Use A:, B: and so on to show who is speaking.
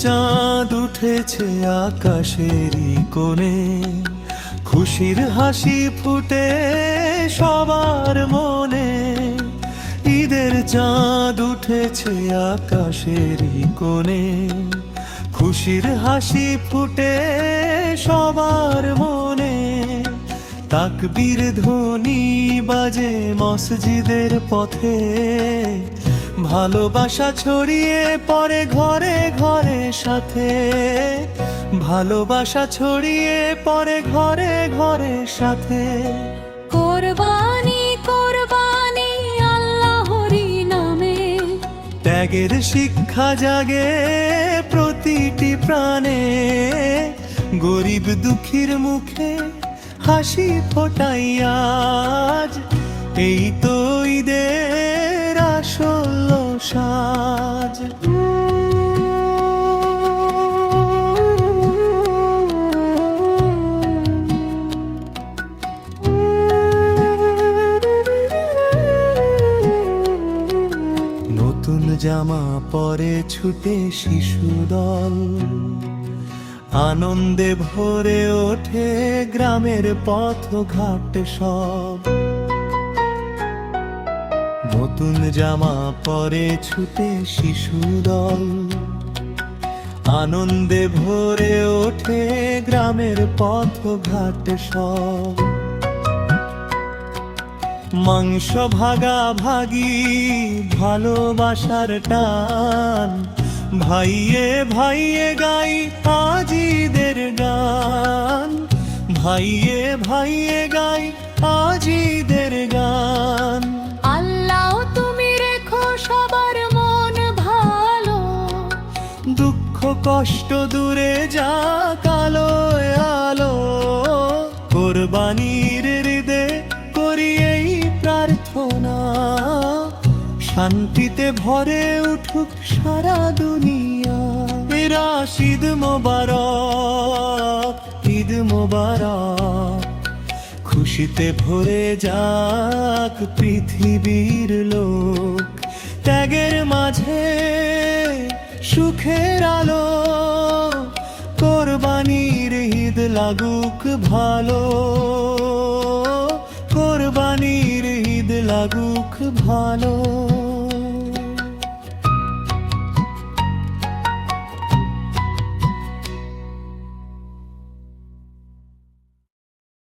A: চাঁদ উঠেছে আকাশেরই কোণে, খুশির হাসি ফুটে সবার মনে। ঈদের চাঁদ উঠেছে আকাশেরই কোণে, খুশির হাসি ফুটে সবার মনে। তাকবীর ধ্বনি বাজে মসজিদের পথে, ভালোবাসা ছড়িয়ে পড়ে ঘরে ঘরে সাথে। ভালোবাসা ছড়িয়ে পড়ে ঘরে ঘরে সাথে।
B: কোরবানি কোরবানি আল্লাহরই নামে,
A: ত্যাগের শিক্ষা জাগে প্রতিটি প্রাণে। গরিব দুঃখীর মুখে হাসি ফোটাই আজ, এই তো ঈদের আসল সাজ। নতুন জামা পরে ছুটে শিশুদল, আনন্দে ভরে ওঠে গ্রামের পথ ঘাট সব। নতুন জামা পরে ছুটে শিশুদল, আনন্দে ভরে ওঠে গ্রামের পথ ঘাট সব। মাংস ভাগাভাগি ভালোবাসার টান, ভাইয়ে ভাইয়ে গাই আজ ঈদের গান। ভাইয়ে ভাইয়ে গাই আজ ঈদের গান।
B: আল্লাহ তুমি রেখো সবার মন ভালো,
A: দুঃখ কষ্ট দূরে যাক আলোয় আলো। কোরবানির হৃদে করি এই প্রার্থনা, শান্তিতে ভরে উঠুক সারা দুনিয়া। ঈদ মোবারক, ঈদ মোবারক। খুশিতে ভরে যাক পৃথিবীর লোক। ত্যাগের মাঝে সুখের আলো, কোরবানির ঈদ লাগুক ভালো। কোরবানির ঈদ লাগুক ভালো।